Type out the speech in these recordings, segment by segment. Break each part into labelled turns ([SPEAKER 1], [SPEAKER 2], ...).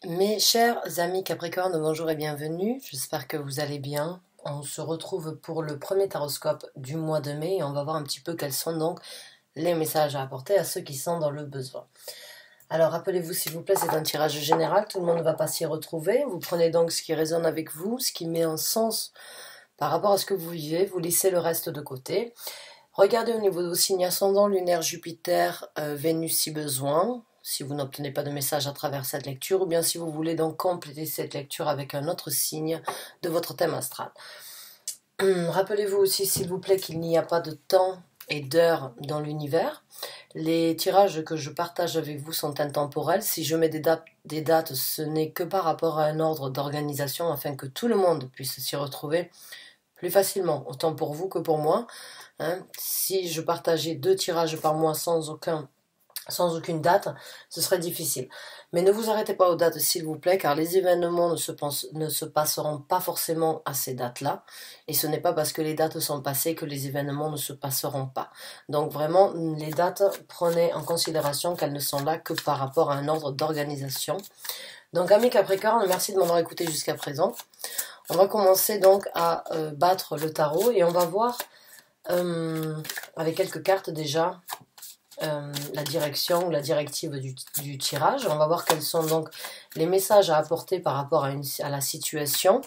[SPEAKER 1] Mes chers amis Capricorne, bonjour et bienvenue. J'espère que vous allez bien. On se retrouve pour le premier taroscope du mois de mai et on va voir un petit peu quels sont donc les messages à apporter à ceux qui sont dans le besoin. Alors rappelez-vous s'il vous plaît, c'est un tirage général, tout le monde ne va pas s'y retrouver. Vous prenez donc ce qui résonne avec vous, ce qui met un sens par rapport à ce que vous vivez, vous laissez le reste de côté. Regardez au niveau de vos signes ascendants, lunaire, Jupiter, Vénus si besoin, si vous n'obtenez pas de message à travers cette lecture, ou bien si vous voulez donc compléter cette lecture avec un autre signe de votre thème astral. Rappelez-vous aussi, s'il vous plaît, qu'il n'y a pas de temps et d'heure dans l'univers. Les tirages que je partage avec vous sont intemporels. Si je mets des dates, ce n'est que par rapport à un ordre d'organisation afin que tout le monde puisse s'y retrouver plus facilement, autant pour vous que pour moi. Si je partageais 2 tirages par mois sans aucune date, ce serait difficile. Mais ne vous arrêtez pas aux dates s'il vous plaît, car les événements ne se passeront pas forcément à ces dates-là. Et ce n'est pas parce que les dates sont passées que les événements ne se passeront pas. Donc vraiment, les dates, prenez en considération qu'elles ne sont là que par rapport à un ordre d'organisation. Donc amis Capricorne, merci de m'avoir écouté jusqu'à présent. On va commencer donc à battre le tarot et on va voir avec quelques cartes déjà la direction ou la directive du tirage. On va voir quels sont donc les messages à apporter par rapport à la situation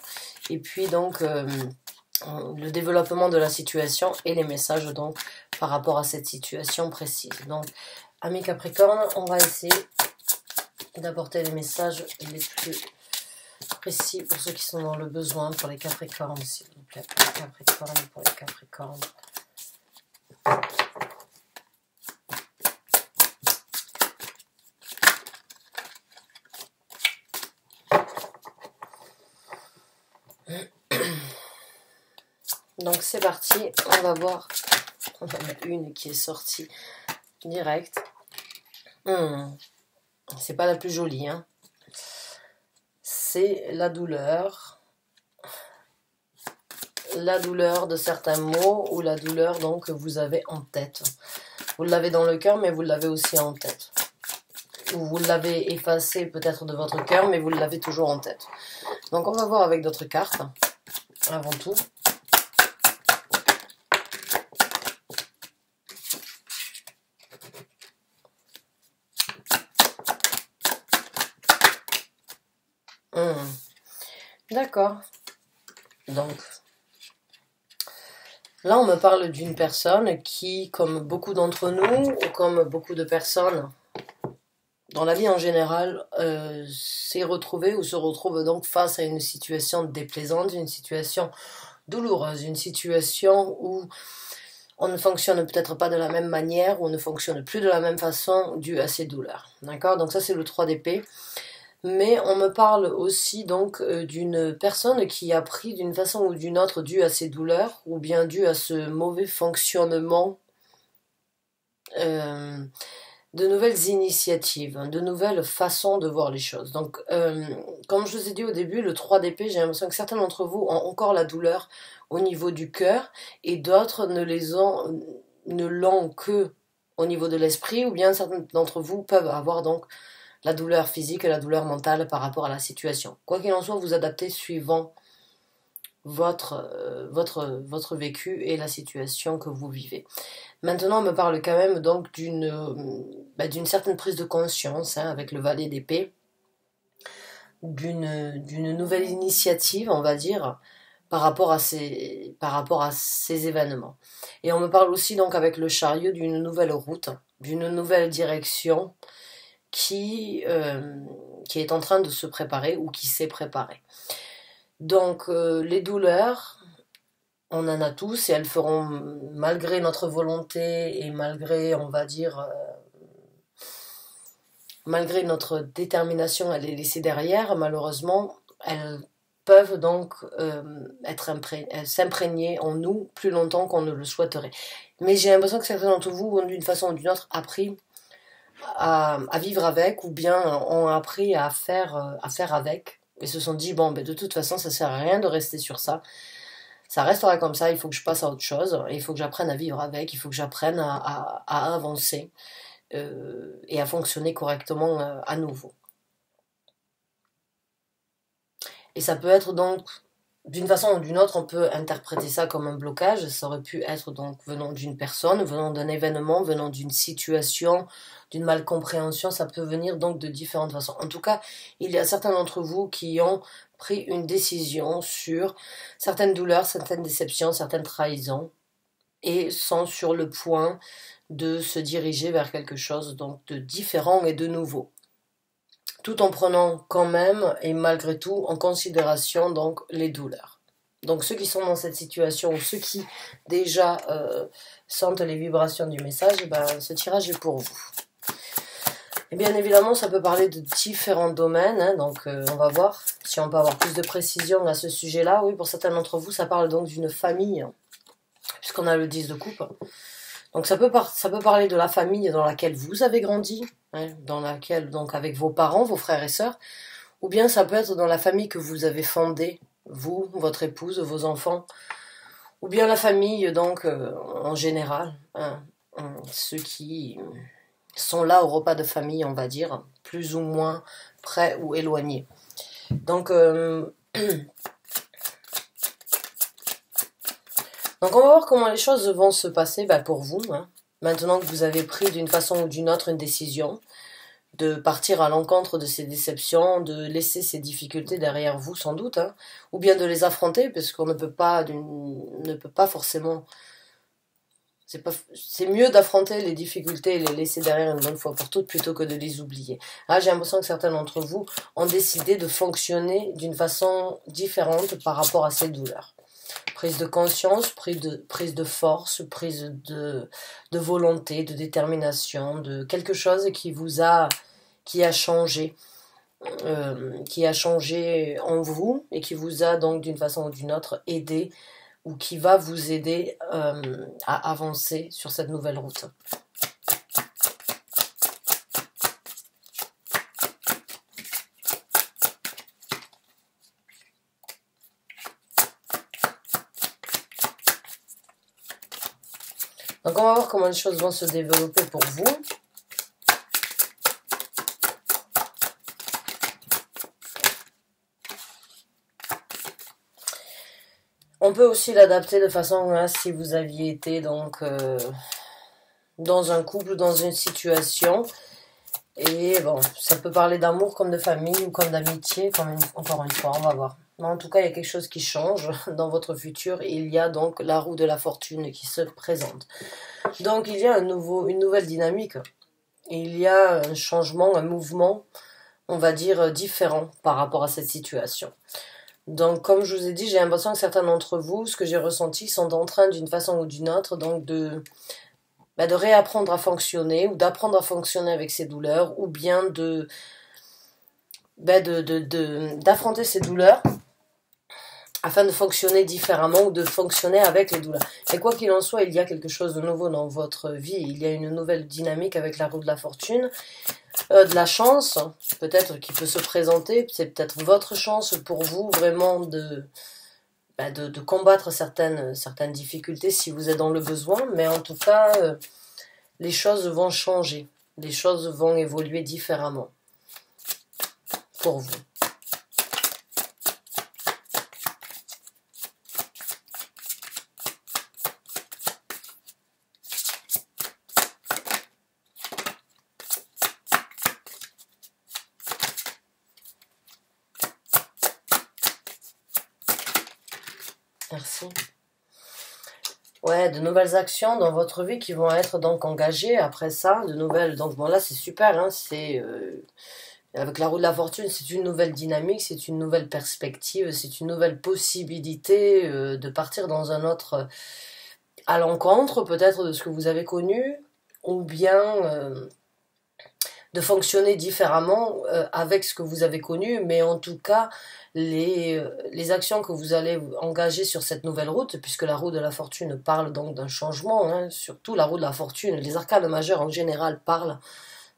[SPEAKER 1] et puis donc le développement de la situation et les messages donc par rapport à cette situation précise. Donc amis Capricorne, on va essayer d'apporter les messages les plus précis pour ceux qui sont dans le besoin, pour les Capricornes s'il vous plaît, pour les Capricornes, pour les Capricornes. Donc c'est parti, on va voir. On en a une qui est sortie direct. C'est pas la plus jolie, hein. C'est la douleur. La douleur de certains mots ou la douleur donc que vous avez en tête. Vous l'avez dans le cœur, mais vous l'avez aussi en tête. Ou vous l'avez effacé peut-être de votre cœur, mais vous l'avez toujours en tête. Donc on va voir avec d'autres cartes, avant tout. D'accord. Donc, là, on me parle d'une personne qui, comme beaucoup d'entre nous, ou comme beaucoup de personnes dans la vie en général, s'est retrouvée ou se retrouve donc face à une situation déplaisante, une situation douloureuse, une situation où on ne fonctionne peut-être pas de la même manière, ou on ne fonctionne plus de la même façon dû à ces douleurs. D'accord? Donc ça, c'est le 3 d'épée. Mais on me parle aussi donc d'une personne qui a pris d'une façon ou d'une autre dû à ses douleurs ou bien dû à ce mauvais fonctionnement de nouvelles initiatives, de nouvelles façons de voir les choses. Donc comme je vous ai dit au début, le 3 d'épée, j'ai l'impression que certains d'entre vous ont encore la douleur au niveau du cœur et d'autres ne l'ont que au niveau de l'esprit, ou bien certains d'entre vous peuvent avoir donc la douleur physique et la douleur mentale par rapport à la situation. Quoi qu'il en soit, vous adaptez suivant votre vécu et la situation que vous vivez. Maintenant, on me parle quand même donc d'une certaine prise de conscience avec le valet d'épée, d'une nouvelle initiative, on va dire, par rapport à ces événements. Et on me parle aussi donc avec le chariot d'une nouvelle route, d'une nouvelle direction, qui est en train de se préparer ou qui s'est préparé. Donc les douleurs, on en a tous et elles feront, malgré notre volonté et malgré, on va dire, malgré notre détermination à les laisser derrière, malheureusement, elles peuvent donc s'imprégner en nous plus longtemps qu'on ne le souhaiterait. Mais j'ai l'impression que certains d'entre vous ont d'une façon ou d'une autre appris à vivre avec, ou bien ont appris à faire avec, et se sont dit, bon, ben, de toute façon, ça sert à rien de rester sur ça, ça restera comme ça, il faut que je passe à autre chose, il faut que j'apprenne à vivre avec, il faut que j'apprenne à avancer, et à fonctionner correctement à nouveau. Et ça peut être donc, d'une façon ou d'une autre, on peut interpréter ça comme un blocage. Ça aurait pu être donc venant d'une personne, venant d'un événement, venant d'une situation, d'une malcompréhension. Ça peut venir donc de différentes façons. En tout cas, il y a certains d'entre vous qui ont pris une décision sur certaines douleurs, certaines déceptions, certaines trahisons, et sont sur le point de se diriger vers quelque chose donc de différent et de nouveau, tout en prenant quand même et malgré tout en considération donc les douleurs. Donc ceux qui sont dans cette situation ou ceux qui déjà sentent les vibrations du message, ben, ce tirage est pour vous. Et bien évidemment, ça peut parler de différents domaines, hein, donc on va voir si on peut avoir plus de précision à ce sujet-là. Oui, pour certains d'entre vous, ça parle donc d'une famille, puisqu'on a le 10 de coupe. Donc ça peut parler de la famille dans laquelle vous avez grandi, hein, dans laquelle, donc avec vos parents, vos frères et sœurs, ou bien ça peut être dans la famille que vous avez fondée, vous, votre épouse, vos enfants, ou bien la famille donc en général, hein, ceux qui sont là au repas de famille, on va dire, plus ou moins près ou éloignés. Donc Donc on va voir comment les choses vont se passer pour vous. Hein. Maintenant que vous avez pris d'une façon ou d'une autre une décision, de partir à l'encontre de ces déceptions, de laisser ces difficultés derrière vous sans doute, hein, ou bien de les affronter, parce qu'on ne peut pas forcément... C'est mieux d'affronter les difficultés et les laisser derrière une bonne fois pour toutes plutôt que de les oublier. Là, j'ai l'impression que certains d'entre vous ont décidé de fonctionner d'une façon différente par rapport à ces douleurs. Prise de conscience, prise de force, prise de volonté, de détermination, de quelque chose qui a changé en vous et qui vous a donc d'une façon ou d'une autre aidé ou qui va vous aider à avancer sur cette nouvelle route. Donc on va voir comment les choses vont se développer pour vous. On peut aussi l'adapter de façon à si vous aviez été donc dans un couple, dans une situation. Et bon, ça peut parler d'amour comme de famille ou comme d'amitié, encore une fois, on va voir. Mais en tout cas, il y a quelque chose qui change dans votre futur et il y a donc la roue de la fortune qui se présente. Donc il y a une nouvelle dynamique. Il y a un changement, un mouvement, on va dire, différent par rapport à cette situation. Donc, comme je vous ai dit, j'ai l'impression que certains d'entre vous, ce que j'ai ressenti, sont en train d'une façon ou d'une autre donc de réapprendre à fonctionner ou d'apprendre à fonctionner avec ces douleurs ou bien d'affronter ces douleurs afin de fonctionner différemment ou de fonctionner avec les douleurs. Et quoi qu'il en soit, il y a quelque chose de nouveau dans votre vie. Il y a une nouvelle dynamique avec la roue de la fortune, de la chance, peut-être qui peut se présenter. C'est peut-être votre chance pour vous vraiment de combattre certaines difficultés si vous êtes dans le besoin. Mais en tout cas, les choses vont changer. Les choses vont évoluer différemment pour vous. Merci. Ouais, de nouvelles actions dans votre vie qui vont être donc engagées après ça, de nouvelles. Donc bon là c'est super, hein, c'est avec la roue de la fortune, c'est une nouvelle dynamique, c'est une nouvelle perspective, c'est une nouvelle possibilité de partir dans un autre à l'encontre peut-être de ce que vous avez connu, ou bien de fonctionner différemment avec ce que vous avez connu, mais en tout cas, les actions que vous allez engager sur cette nouvelle route, puisque la roue de la fortune parle donc d'un changement, hein, surtout la roue de la fortune, les arcanes majeures en général parlent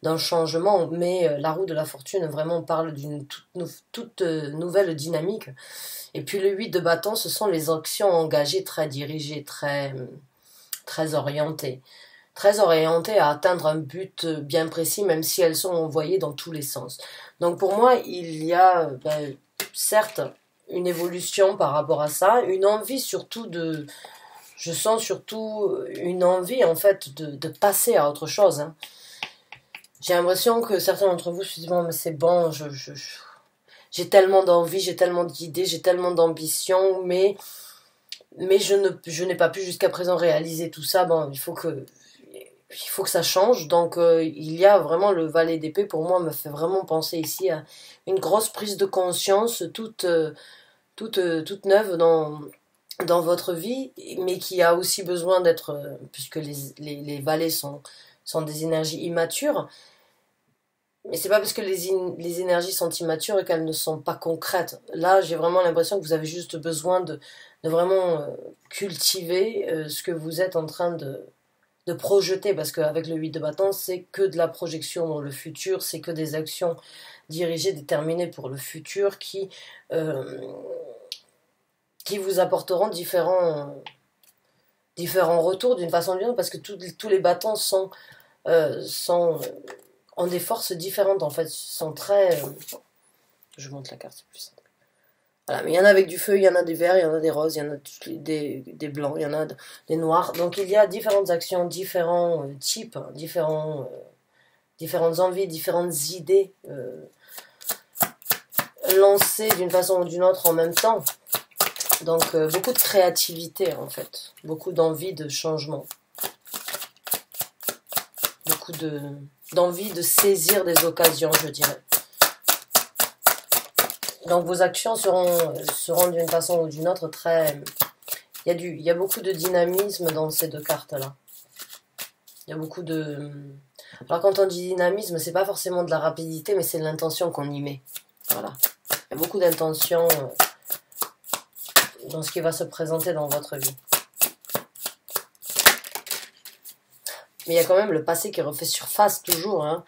[SPEAKER 1] d'un changement, mais la roue de la fortune vraiment parle d'une toute nouvelle dynamique. Et puis le 8 de bâton, ce sont les actions engagées très dirigées, très orientées. Très orientées à atteindre un but bien précis, même si elles sont envoyées dans tous les sens. Donc pour moi, il y a certes une évolution par rapport à ça, une envie surtout de... Je sens surtout une envie en fait de passer à autre chose. Hein. J'ai l'impression que certains d'entre vous se disent bon mais c'est bon, j'ai tellement d'envie, j'ai tellement d'idées, j'ai tellement d'ambition, mais je n'ai pas pu jusqu'à présent réaliser tout ça. Bon, il faut que ça change. Donc il y a vraiment le valet d'épée pour moi me fait vraiment penser ici à une grosse prise de conscience toute neuve dans votre vie, mais qui a aussi besoin d'être, puisque les valets sont des énergies immatures, mais c'est pas parce que les énergies sont immatures qu'elles ne sont pas concrètes. Là, j'ai vraiment l'impression que vous avez juste besoin de vraiment cultiver ce que vous êtes en train de projeter, parce qu'avec le 8 de bâton, c'est que de la projection dans le futur, c'est que des actions dirigées, déterminées pour le futur qui vous apporteront différents retours d'une façon ou d'une autre, parce que tous les bâtons ont des forces différentes, en fait, sont très... je monte la carte, c'est plus simple. Voilà, mais il y en a avec du feu, il y en a des verts, il y en a des roses, il y en a des blancs, il y en a des noirs. Donc il y a différentes actions, différents types, différentes envies, différentes idées lancées d'une façon ou d'une autre en même temps. Donc beaucoup de créativité en fait, beaucoup d'envie de changement, beaucoup d'envie de saisir des occasions, je dirais. Donc vos actions seront d'une façon ou d'une autre très... Il y a beaucoup de dynamisme dans ces deux cartes-là. Il y a beaucoup de... Alors quand on dit dynamisme, c'est pas forcément de la rapidité, mais c'est l'intention qu'on y met. Voilà. Il y a beaucoup d'intention dans ce qui va se présenter dans votre vie. Mais il y a quand même le passé qui refait surface toujours, hein.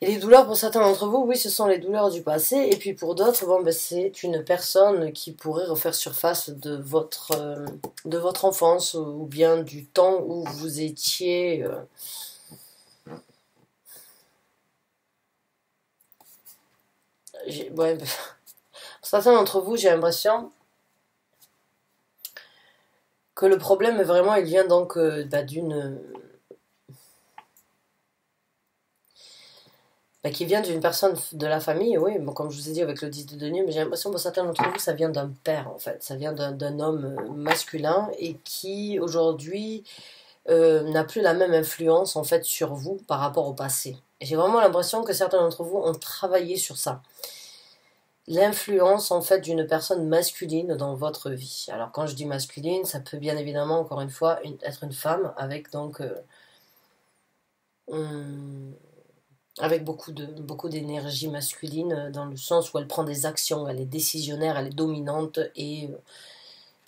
[SPEAKER 1] Et les douleurs, pour certains d'entre vous, oui, ce sont les douleurs du passé. Et puis pour d'autres, bon, ben, c'est une personne qui pourrait refaire surface de votre enfance ou bien du temps où vous étiez... Ouais, pour certains d'entre vous, j'ai l'impression que le problème, vraiment, il vient donc d'une... qui vient d'une personne de la famille, oui, bon, comme je vous ai dit avec le 10 de denier, mais j'ai l'impression pour certains d'entre vous, ça vient d'un père, en fait. Ça vient d'un homme masculin et qui, aujourd'hui, n'a plus la même influence, en fait, sur vous par rapport au passé. Et j'ai vraiment l'impression que certains d'entre vous ont travaillé sur ça. L'influence, en fait, d'une personne masculine dans votre vie. Alors, quand je dis masculine, ça peut bien évidemment, encore une fois, être une femme avec, donc... avec beaucoup d'énergie masculine, dans le sens où elle prend des actions, elle est décisionnaire, elle est dominante et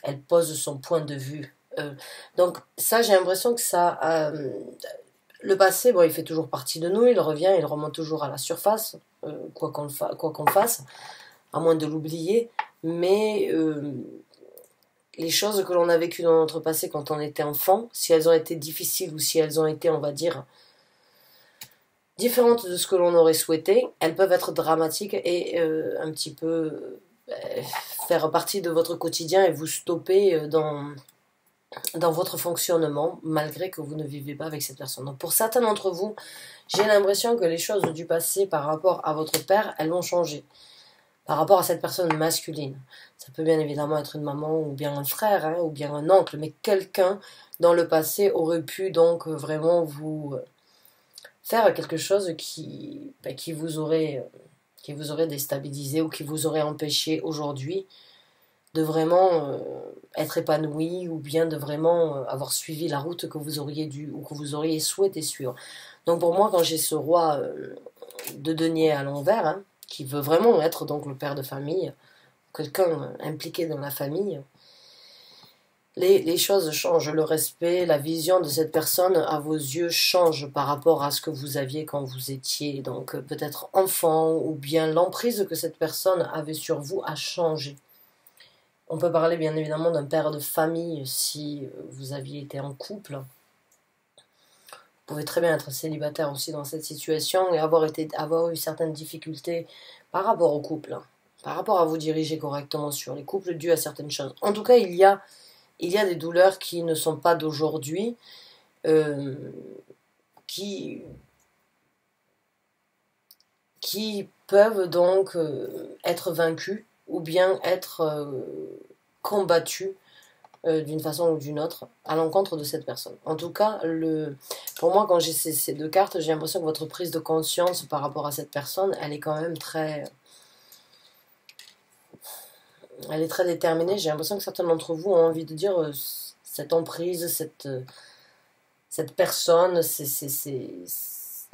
[SPEAKER 1] elle pose son point de vue. Donc ça, j'ai l'impression que ça... le passé, bon, il fait toujours partie de nous, il revient, il remonte toujours à la surface, quoi qu'on fasse, à moins de l'oublier, mais les choses que l'on a vécues dans notre passé quand on était enfant, si elles ont été difficiles ou si elles ont été, on va dire... différentes de ce que l'on aurait souhaité, elles peuvent être dramatiques et un petit peu faire partie de votre quotidien et vous stopper dans votre fonctionnement, malgré que vous ne vivez pas avec cette personne. Donc pour certains d'entre vous, j'ai l'impression que les choses du passé par rapport à votre père, elles vont changer. Par rapport à cette personne masculine. Ça peut bien évidemment être une maman ou bien un frère, hein, ou bien un oncle, mais quelqu'un dans le passé aurait pu donc vraiment vous... faire quelque chose qui vous aurait déstabilisé ou qui vous aurait empêché aujourd'hui de vraiment être épanoui ou bien de vraiment avoir suivi la route que vous auriez dû ou que vous auriez souhaité suivre. Donc pour moi, quand j'ai ce roi de denier à l'envers, hein, qui veut vraiment être donc le père de famille, quelqu'un impliqué dans la famille, les choses changent, le respect, la vision de cette personne à vos yeux change par rapport à ce que vous aviez quand vous étiez donc peut-être enfant, ou bien l'emprise que cette personne avait sur vous a changé. On peut parler bien évidemment d'un père de famille si vous aviez été en couple. Vous pouvez très bien être célibataire aussi dans cette situation et avoir eu certaines difficultés par rapport au couple. par rapport à vous diriger correctement sur les couples dû à certaines choses. En tout cas, il y a des douleurs qui ne sont pas d'aujourd'hui, euh, qui, qui peuvent donc être vaincues ou bien être combattues d'une façon ou d'une autre à l'encontre de cette personne. En tout cas, pour moi, quand j'ai ces deux cartes, j'ai l'impression que votre prise de conscience par rapport à cette personne, elle est très déterminée. J'ai l'impression que certains d'entre vous ont envie de dire cette emprise, cette personne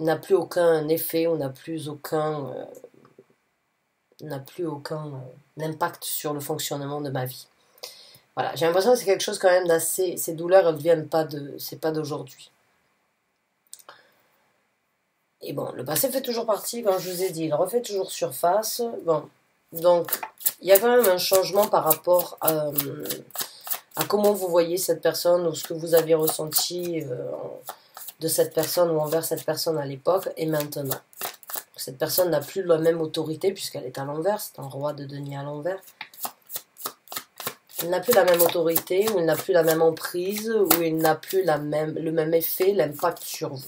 [SPEAKER 1] n'a plus aucun effet ou n'a plus aucun impact sur le fonctionnement de ma vie. Voilà, j'ai l'impression que c'est quelque chose quand même d'assez. Ces douleurs, elles viennent pas c'est pas d'aujourd'hui. Et bon, le passé fait toujours partie, comme je vous ai dit, il refait toujours surface. Bon, donc il y a quand même un changement par rapport à comment vous voyez cette personne ou ce que vous aviez ressenti de cette personne ou envers cette personne à l'époque et maintenant. Cette personne n'a plus la même autorité puisqu'elle est à l'envers, c'est un roi de denier à l'envers. Il n'a plus la même autorité, ou il n'a plus la même emprise, ou il n'a plus le même effet, l'impact sur vous.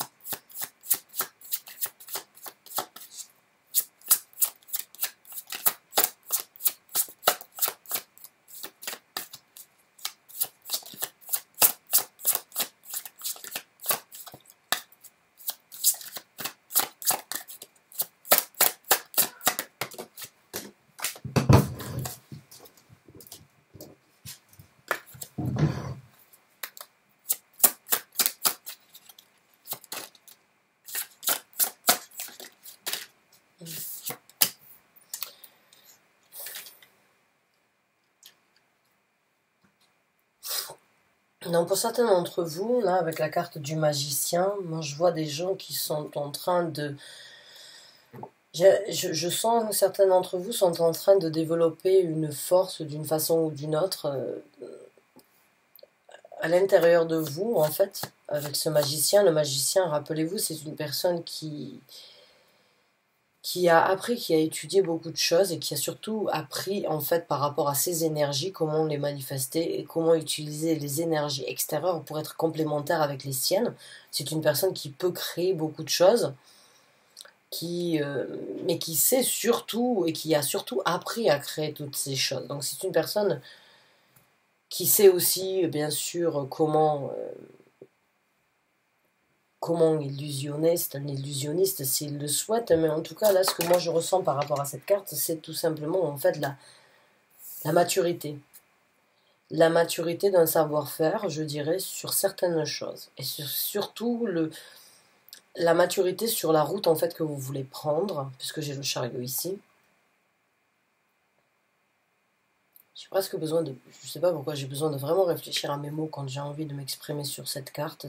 [SPEAKER 1] Donc pour certains d'entre vous, là, avec la carte du magicien, moi je vois des gens qui sont en train de... Je sens que certains d'entre vous sont en train de développer une force d'une façon ou d'une autre à l'intérieur de vous, en fait, avec ce magicien. Le magicien, rappelez-vous, c'est une personne qui a appris, qui a étudié beaucoup de choses et qui a surtout appris en fait par rapport à ses énergies, comment les manifester et comment utiliser les énergies extérieures pour être complémentaires avec les siennes. C'est une personne qui peut créer beaucoup de choses, mais qui sait surtout et qui a surtout appris à créer toutes ces choses. Donc c'est une personne qui sait aussi bien sûr comment illusionner, c'est un illusionniste s'il le souhaite, mais en tout cas là ce que moi je ressens par rapport à cette carte, c'est tout simplement en fait la maturité. La maturité d'un savoir-faire, je dirais, sur certaines choses. Et surtout la maturité sur la route en fait que vous voulez prendre, puisque j'ai le chariot ici. J'ai presque besoin de... Je sais pas pourquoi j'ai besoin de vraiment réfléchir à mes mots quand j'ai envie de m'exprimer sur cette carte.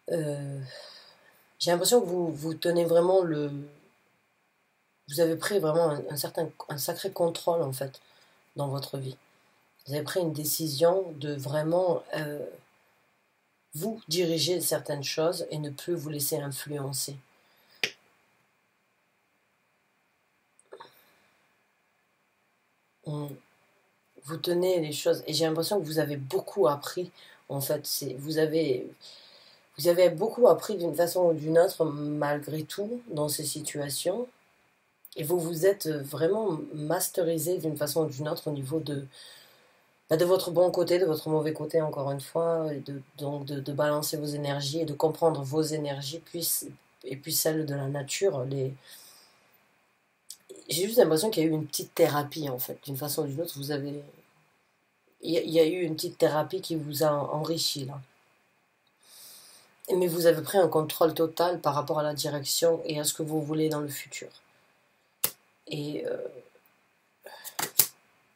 [SPEAKER 1] J'ai l'impression que vous tenez vraiment vous avez pris vraiment un sacré contrôle en fait dans votre vie. Vous avez pris une décision de vraiment vous diriger certaines choses et ne plus vous laisser influencer. Vous tenez les choses et j'ai l'impression que vous avez beaucoup appris en fait. Vous avez beaucoup appris d'une façon ou d'une autre malgré tout dans ces situations. Et vous vous êtes vraiment masterisé d'une façon ou d'une autre au niveau de votre bon côté, de votre mauvais côté, encore une fois, et donc de balancer vos énergies et de comprendre vos énergies, et puis celles de la nature. J'ai juste l'impression qu'il y a eu une petite thérapie, en fait, d'une façon ou d'une autre. Il y a eu une petite thérapie qui vous a enrichi, là. Mais vous avez pris un contrôle total par rapport à la direction et à ce que vous voulez dans le futur. Et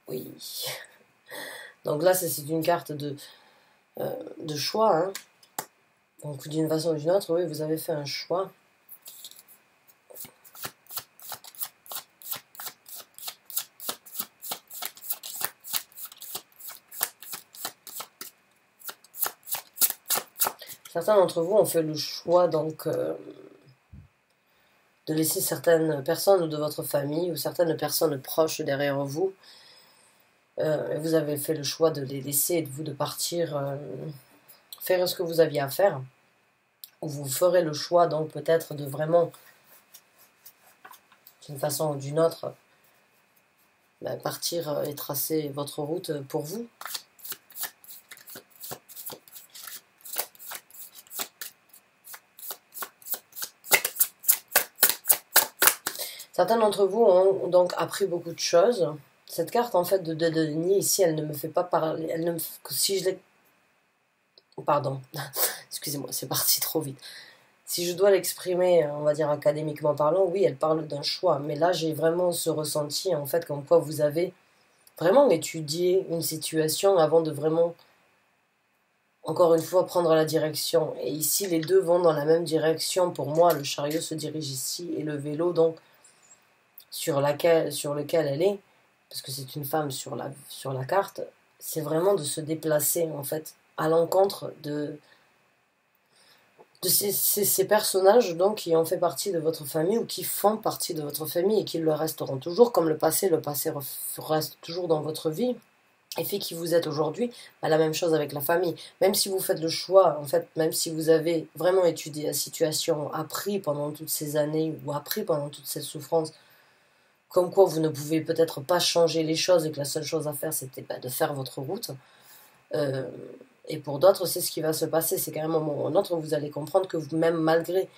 [SPEAKER 1] oui. Donc là, c'est une carte de choix. Hein. Donc d'une façon ou d'une autre, oui, vous avez fait un choix. Certains d'entre vous ont fait le choix donc de de laisser certaines personnes de votre famille ou certaines personnes proches derrière vous. Vous avez fait le choix de les laisser et de partir faire ce que vous aviez à faire. Ou vous ferez le choix donc peut-être de vraiment, d'une façon ou d'une autre, partir et tracer votre route pour vous. Certains d'entre vous ont donc appris beaucoup de choses. Cette carte en fait de déni ici, elle ne me fait pas parler. Elle ne me... Si je l'ai... Pardon, excusez-moi, c'est parti trop vite. Si je dois l'exprimer, on va dire académiquement parlant, oui, elle parle d'un choix. Mais là, j'ai vraiment ce ressenti, en fait, comme quoi vous avez vraiment étudié une situation avant de vraiment, encore une fois, prendre la direction. Et ici, les deux vont dans la même direction. Pour moi, le chariot se dirige ici et le vélo, donc, sur lequel elle est, parce que c'est une femme sur la carte, c'est vraiment de se déplacer, en fait, à l'encontre de ces personnages donc qui ont fait partie de votre famille ou qui font partie de votre famille et qui le resteront toujours, comme le passé reste toujours dans votre vie et fait qui vous êtes aujourd'hui. La même chose avec la famille, même si vous faites le choix, en fait, même si vous avez vraiment étudié la situation, appris pendant toutes ces années ou appris pendant toute cette souffrance, comme quoi vous ne pouvez peut-être pas changer les choses et que la seule chose à faire c'était de faire votre route. Et pour d'autres, c'est ce qui va se passer. C'est qu'à un moment ou un autre, vous allez comprendre que même malgré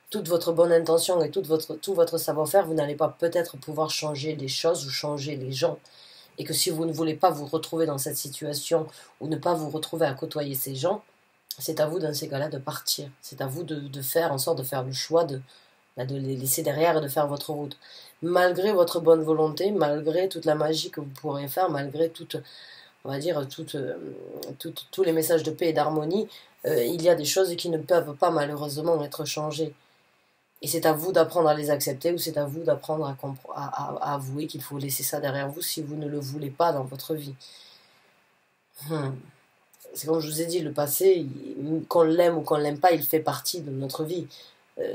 [SPEAKER 1] toute votre bonne intention et tout votre savoir-faire, vous n'allez pas peut-être pouvoir changer les choses ou changer les gens. Et que si vous ne voulez pas vous retrouver dans cette situation ou ne pas vous retrouver à côtoyer ces gens, c'est à vous dans ces cas-là de partir. C'est à vous de faire en sorte de faire le choix de les laisser derrière et de faire votre route. Malgré votre bonne volonté, malgré toute la magie que vous pourrez faire, malgré toute, on va dire, tous les messages de paix et d'harmonie, il y a des choses qui ne peuvent pas malheureusement être changées. Et c'est à vous d'apprendre à les accepter ou c'est à vous d'apprendre à avouer qu'il faut laisser ça derrière vous si vous ne le voulez pas dans votre vie. C'est comme je vous ai dit, le passé, qu'on l'aime ou qu'on ne l'aime pas, il fait partie de notre vie.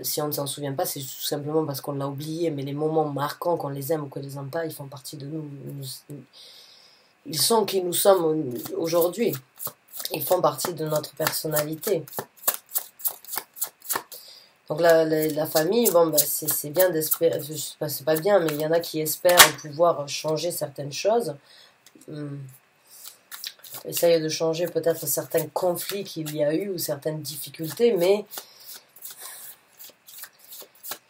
[SPEAKER 1] Si on ne s'en souvient pas, c'est tout simplement parce qu'on l'a oublié, mais les moments marquants, qu'on les aime ou qu'on les aime pas, ils font partie de nous. Ils sont qui nous sommes aujourd'hui. Ils font partie de notre personnalité. Donc la famille, bon, c'est bien d'espérer, c'est pas bien, mais il y en a qui espèrent pouvoir changer certaines choses. Essayer de changer peut-être certains conflits qu'il y a eu ou certaines difficultés, mais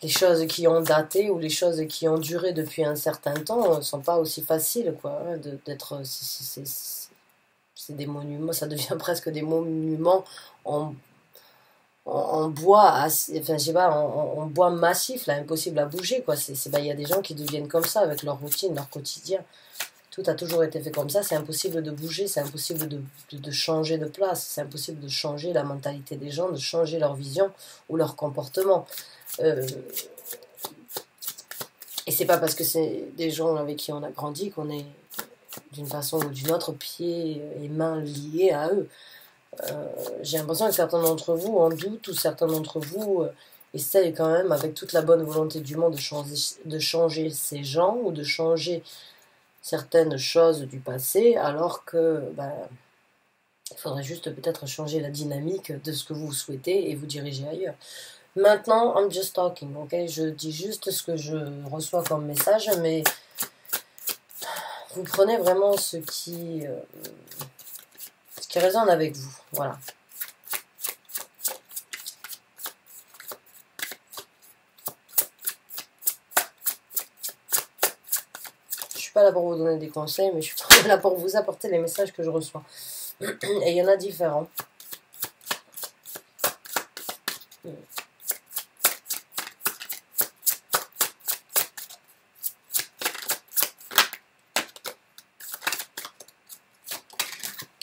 [SPEAKER 1] les choses qui ont daté ou les choses qui ont duré depuis un certain temps ne sont pas aussi faciles, quoi, d'être... C'est des monuments, ça devient presque des monuments en bois, enfin, je sais pas, en bois massif, là, impossible à bouger, quoi. Il y a des gens qui deviennent comme ça avec leur routine, leur quotidien. Tout a toujours été fait comme ça, c'est impossible de bouger, c'est impossible de changer de place, c'est impossible de changer la mentalité des gens, de changer leur vision ou leur comportement. Et c'est pas parce que c'est des gens avec qui on a grandi qu'on est d'une façon ou d'une autre pieds et mains liés à eux. J'ai l'impression que certains d'entre vous en doutent ou certains d'entre vous essayent quand même avec toute la bonne volonté du monde de changer ces gens ou de changer certaines choses du passé, alors que il faudrait juste peut-être changer la dynamique de ce que vous souhaitez et vous diriger ailleurs. Maintenant, I'm just talking, ok? Je dis juste ce que je reçois comme message, mais vous prenez vraiment ce qui résonne avec vous, voilà. Je suis pas là pour vous donner des conseils, mais je suis là pour vous apporter les messages que je reçois. Et il y en a différents.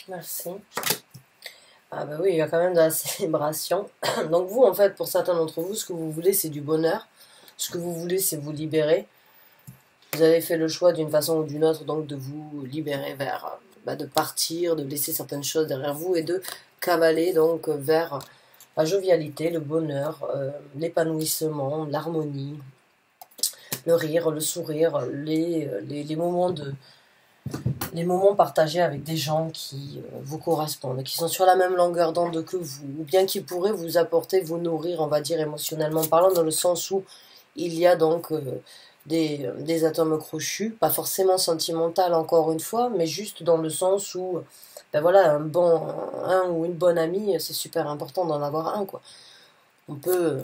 [SPEAKER 1] Merci. Ah bah oui, il y a quand même de la célébration. Donc vous, en fait, pour certains d'entre vous, ce que vous voulez, c'est du bonheur. Ce que vous voulez, c'est vous libérer. Vous avez fait le choix d'une façon ou d'une autre, donc de vous libérer vers, de partir, de laisser certaines choses derrière vous et de cavaler donc vers la jovialité, le bonheur, l'épanouissement, l'harmonie. le rire, le sourire, les moments partagés avec des gens qui vous correspondent, qui sont sur la même longueur d'onde que vous, ou bien qui pourraient vous apporter, vous nourrir, on va dire émotionnellement parlant, dans le sens où il y a donc des atomes crochus, pas forcément sentimental encore une fois, mais juste dans le sens où, ben voilà, un ou une bonne amie, c'est super important d'en avoir un, quoi. On peut,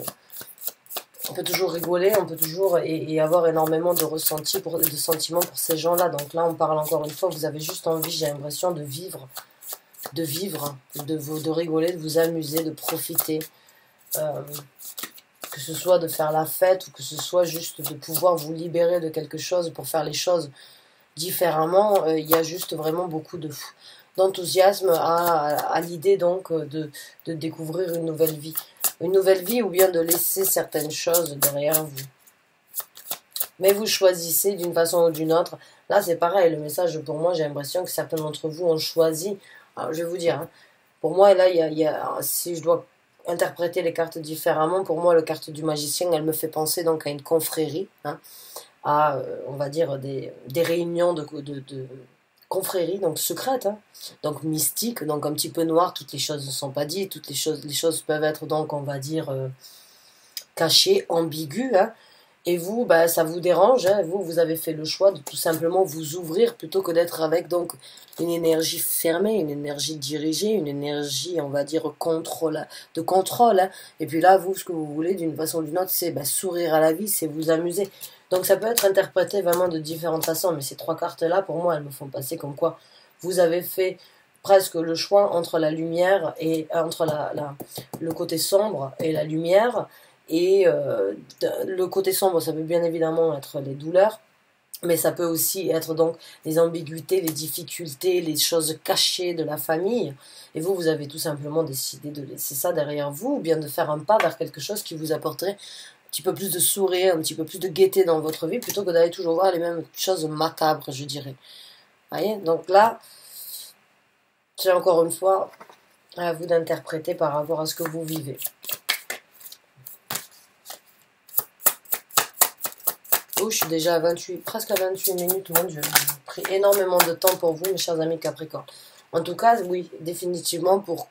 [SPEAKER 1] on peut toujours rigoler, on peut toujours et avoir énormément de ressentis, de sentiments pour ces gens-là. Donc là, on parle encore une fois, vous avez juste envie, j'ai l'impression, de rigoler, de vous amuser, de profiter. Que ce soit de faire la fête ou que ce soit juste de pouvoir vous libérer de quelque chose pour faire les choses différemment. Il y a juste vraiment beaucoup d'enthousiasme à l'idée donc de découvrir une nouvelle vie. Une nouvelle vie ou bien de laisser certaines choses derrière vous. Mais vous choisissez d'une façon ou d'une autre. Là, c'est pareil, le message pour moi, j'ai l'impression que certains d'entre vous ont choisi. Alors, je vais vous dire, hein, pour moi, là, si je dois interpréter les cartes différemment, pour moi, la carte du magicien, elle me fait penser donc à une confrérie, hein, à, on va dire, des réunions de confrérie, donc secrète, hein, donc mystique, donc un petit peu noire, toutes les choses ne sont pas dites, les choses peuvent être donc, on va dire, cachées, ambiguës, hein, et vous, bah, ça vous dérange, hein, vous avez fait le choix de tout simplement vous ouvrir plutôt que d'être avec donc une énergie fermée, une énergie dirigée, une énergie, on va dire, de contrôle, hein. Et puis là, vous, ce que vous voulez d'une façon ou d'une autre, c'est sourire à la vie, c'est vous amuser. Donc ça peut être interprété vraiment de différentes façons, mais ces trois cartes-là, pour moi, elles me font passer comme quoi vous avez fait presque le choix entre la lumière et entre le côté sombre et la lumière. Et le côté sombre, ça peut bien évidemment être les douleurs, mais ça peut aussi être donc les ambiguïtés, les difficultés, les choses cachées de la famille. Et vous, vous avez tout simplement décidé de laisser ça derrière vous, ou bien de faire un pas vers quelque chose qui vous apporterait un petit peu plus de sourire, un petit peu plus de gaieté dans votre vie, plutôt que d'aller toujours voir les mêmes choses macabres, je dirais. Vous voyez? Donc là, c'est encore une fois à vous d'interpréter par rapport à ce que vous vivez. Oh, je suis déjà à 28, presque à 28 minutes, mon Dieu. J'ai pris énormément de temps pour vous, mes chers amis Capricorne. En tout cas, oui, définitivement, pour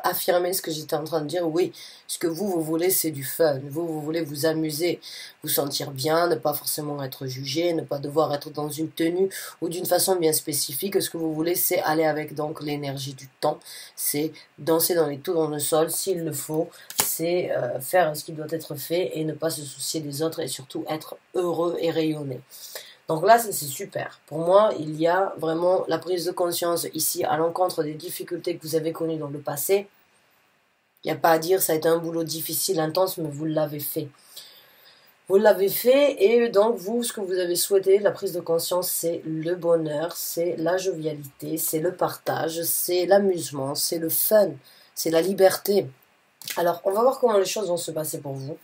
[SPEAKER 1] affirmer ce que j'étais en train de dire, oui, ce que vous voulez, c'est du fun. Vous voulez vous amuser, vous sentir bien, ne pas forcément être jugé, ne pas devoir être dans une tenue ou d'une façon bien spécifique. Ce que vous voulez, c'est aller avec donc l'énergie du temps, c'est danser dans les tournesols s'il le faut, c'est faire ce qui doit être fait et ne pas se soucier des autres et surtout être heureux et rayonner. Donc là, c'est super. Pour moi, il y a vraiment la prise de conscience ici à l'encontre des difficultés que vous avez connues dans le passé. Il n'y a pas à dire, ça a été un boulot difficile, intense, mais vous l'avez fait. Vous l'avez fait et donc vous, ce que vous avez souhaité, la prise de conscience, c'est le bonheur, c'est la jovialité, c'est le partage, c'est l'amusement, c'est le fun, c'est la liberté. Alors, on va voir comment les choses vont se passer pour vous.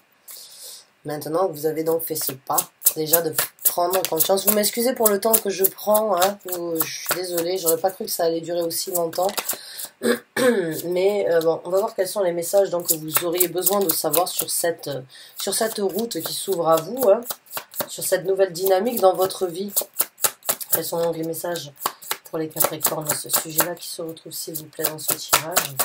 [SPEAKER 1] Maintenant, vous avez donc fait ce pas, déjà de prendre conscience. Vous m'excusez pour le temps que je prends, hein, je suis désolée, j'aurais pas cru que ça allait durer aussi longtemps. Mais bon, on va voir quels sont les messages donc, que vous auriez besoin de savoir sur cette route qui s'ouvre à vous, hein, sur cette nouvelle dynamique dans votre vie. Quels sont donc les messages pour les Capricornes à ce sujet-là qui se retrouve, s'il vous plaît, dans ce tirage?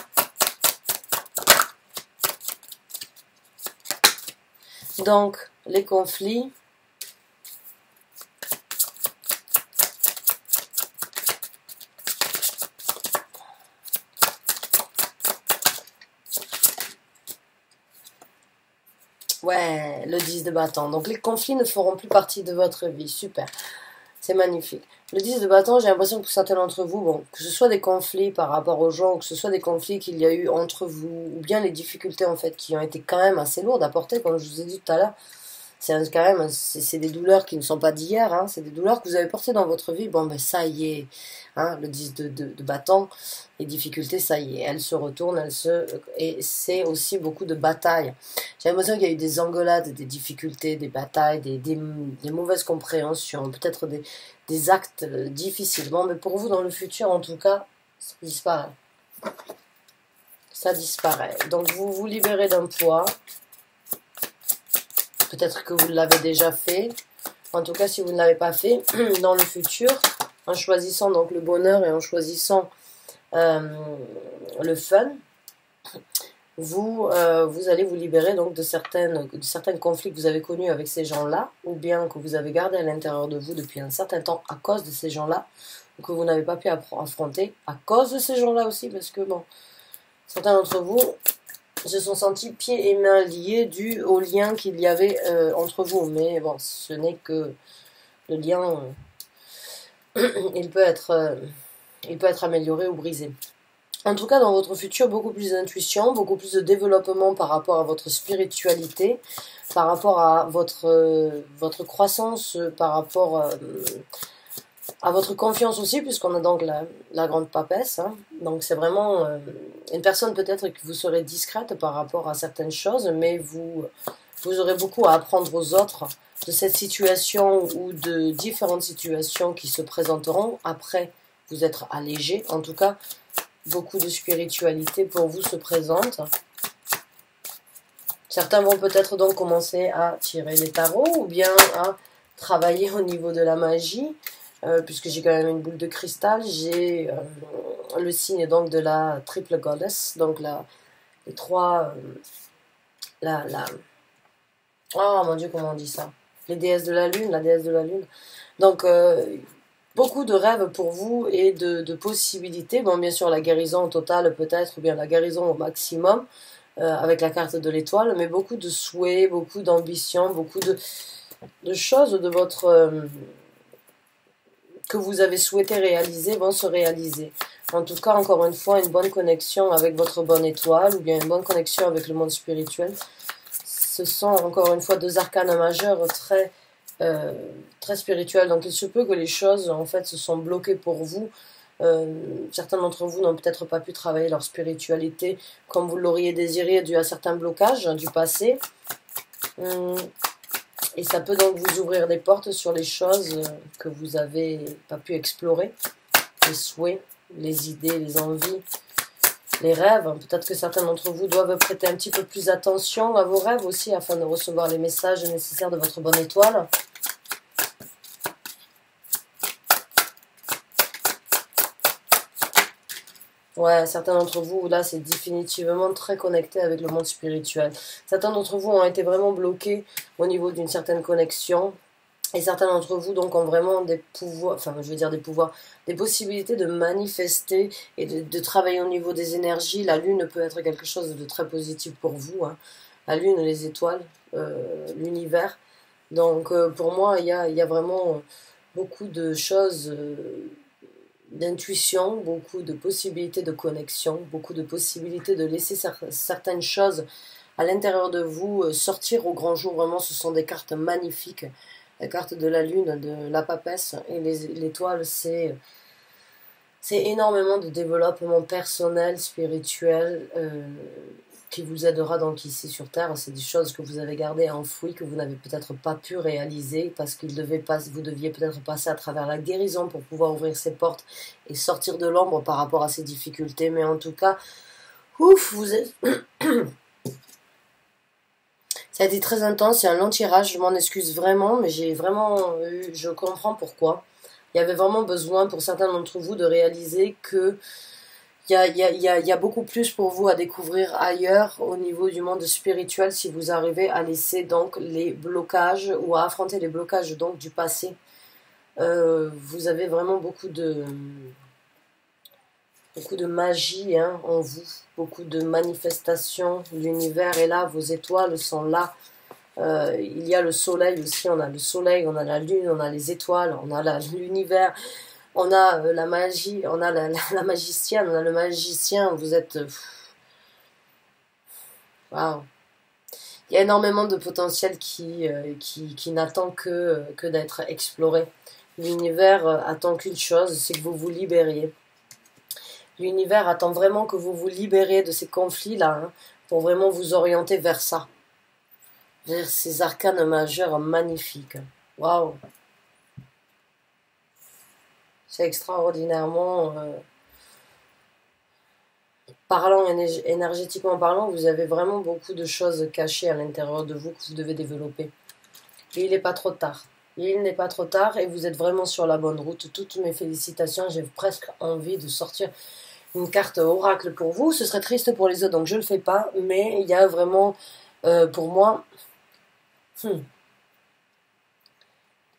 [SPEAKER 1] Donc, les conflits. Ouais, le 10 de bâton. Donc, les conflits ne feront plus partie de votre vie. Super. C'est magnifique. Le 10 de bâton, j'ai l'impression que pour certains d'entre vous, bon, que ce soit des conflits par rapport aux gens, que ce soit des conflits qu'il y a eu entre vous, ou bien les difficultés, en fait, qui ont été quand même assez lourdes à porter, comme je vous ai dit tout à l'heure. C'est quand même, c'est des douleurs qui ne sont pas d'hier, hein, c'est des douleurs que vous avez portées dans votre vie. Bon, ben ça y est, hein, le 10 de bâton, les difficultés, ça y est, elles se retournent, et c'est aussi beaucoup de batailles. J'ai l'impression qu'il y a eu des engueulades, des difficultés, des batailles, des mauvaises compréhensions, peut-être des actes difficiles. Bon, mais pour vous, dans le futur, en tout cas, ça disparaît. Ça disparaît. Donc, vous vous libérez d'un poids. Peut-être que vous l'avez déjà fait. En tout cas, si vous ne l'avez pas fait, dans le futur, en choisissant donc le bonheur et en choisissant le fun, vous allez vous libérer donc de certains conflits que vous avez connus avec ces gens-là, ou bien que vous avez gardé à l'intérieur de vous depuis un certain temps à cause de ces gens-là, ou que vous n'avez pas pu affronter à cause de ces gens-là aussi, parce que bon, certains d'entre vous se sont sentis pieds et mains liés dû au lien qu'il y avait entre vous. Mais bon, ce n'est que le lien, il peut être amélioré ou brisé. En tout cas, dans votre futur, beaucoup plus d'intuition, beaucoup plus de développement par rapport à votre spiritualité, par rapport à votre croissance, par rapport à votre confiance aussi, puisqu'on a donc la grande papesse. Hein. Donc c'est vraiment une personne peut-être que vous serez discrète par rapport à certaines choses, mais vous aurez beaucoup à apprendre aux autres de cette situation ou de différentes situations qui se présenteront après vous être allégé. En tout cas, beaucoup de spiritualité pour vous se présente. Certains vont peut-être donc commencer à tirer les tarots ou bien à travailler au niveau de la magie. Puisque j'ai quand même une boule de cristal, j'ai le signe donc de la triple goddess, donc les trois, oh mon dieu, comment on dit ça, les déesses de la lune, la déesse de la lune. Donc beaucoup de rêves pour vous et de possibilités. Bon, bien sûr la guérison totale peut-être, ou bien la guérison au maximum avec la carte de l'étoile, mais beaucoup de souhaits, beaucoup d'ambitions, beaucoup de choses de votre que vous avez souhaité réaliser vont se réaliser. En tout cas, encore une fois, une bonne connexion avec votre bonne étoile ou bien une bonne connexion avec le monde spirituel. Ce sont encore une fois deux arcanes majeures très, très spirituels. Donc il se peut que les choses en fait se sont bloquées pour vous. Certains d'entre vous n'ont peut-être pas pu travailler leur spiritualité comme vous l'auriez désiré dû à certains blocages du passé. Et ça peut donc vous ouvrir des portes sur les choses que vous n'avez pas pu explorer, les souhaits, les idées, les envies, les rêves. Peut-être que certains d'entre vous doivent prêter un petit peu plus attention à vos rêves aussi afin de recevoir les messages nécessaires de votre bonne étoile. Ouais, certains d'entre vous, là, c'est définitivement très connecté avec le monde spirituel. Certains d'entre vous ont été vraiment bloqués au niveau d'une certaine connexion. Et certains d'entre vous, donc, ont vraiment des pouvoirs, enfin, je veux dire des pouvoirs, des possibilités de manifester et de travailler au niveau des énergies. La lune peut être quelque chose de très positif pour vous. Hein. La lune, les étoiles, l'univers. Donc, pour moi, il y a vraiment beaucoup de choses... d'intuition, beaucoup de possibilités de connexion, beaucoup de possibilités de laisser certaines choses à l'intérieur de vous sortir au grand jour. Vraiment, ce sont des cartes magnifiques. La carte de la lune, de la papesse et l'étoile, c'est énormément de développement personnel, spirituel, qui vous aidera donc ici sur Terre. C'est des choses que vous avez gardées enfouies, que vous n'avez peut-être pas pu réaliser parce vous deviez peut-être passer à travers la guérison pour pouvoir ouvrir ces portes et sortir de l'ombre par rapport à ces difficultés. Mais en tout cas, ouf, vous êtes... Ça a été très intense, c'est un long tirage, je m'en excuse vraiment, mais j'ai vraiment eu, je comprends pourquoi. Il y avait vraiment besoin pour certains d'entre vous de réaliser que il y a beaucoup plus pour vous à découvrir ailleurs au niveau du monde spirituel si vous arrivez à laisser donc les blocages ou à affronter les blocages donc du passé. Vous avez vraiment beaucoup de magie hein, en vous, beaucoup de manifestations. L'univers est là, vos étoiles sont là. Il y a le soleil aussi, on a le soleil, on a la lune, on a les étoiles, on a l'univers. On a la magie, on a la magicienne, on a le magicien, vous êtes... Waouh! Il y a énormément de potentiel qui n'attend que d'être exploré. L'univers attend qu'une chose, c'est que vous vous libériez. L'univers attend vraiment que vous vous libériez de ces conflits-là, hein, pour vraiment vous orienter vers ça. Vers ces arcanes majeures magnifiques. Waouh! C'est extraordinairement... parlant, énergétiquement parlant, vous avez vraiment beaucoup de choses cachées à l'intérieur de vous que vous devez développer. il n'est pas trop tard. Il n'est pas trop tard et vous êtes vraiment sur la bonne route. Toutes mes félicitations. J'ai presque envie de sortir une carte oracle pour vous. Ce serait triste pour les autres, donc je ne le fais pas. Mais il y a vraiment, pour moi,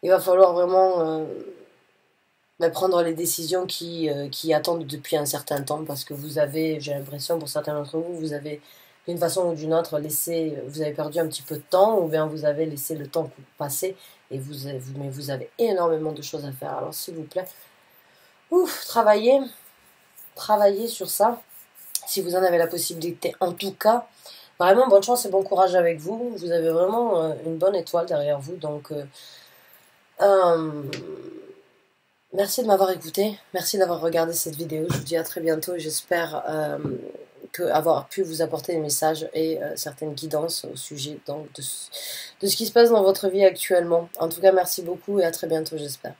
[SPEAKER 1] il va falloir vraiment prendre les décisions qui attendent depuis un certain temps. Parce que vous avez, j'ai l'impression, pour certains d'entre vous, vous avez d'une façon ou d'une autre vous avez perdu un petit peu de temps, ou bien vous avez laissé le temps passer, et mais vous avez énormément de choses à faire. Alors s'il vous plaît, travaillez sur ça, si vous en avez la possibilité. En tout cas, vraiment bonne chance et bon courage avec vous. Vous avez vraiment une bonne étoile derrière vous, donc merci de m'avoir écouté, merci d'avoir regardé cette vidéo. Je vous dis à très bientôt et j'espère avoir pu vous apporter des messages et certaines guidances au sujet donc, de ce qui se passe dans votre vie actuellement. En tout cas, merci beaucoup et à très bientôt, j'espère.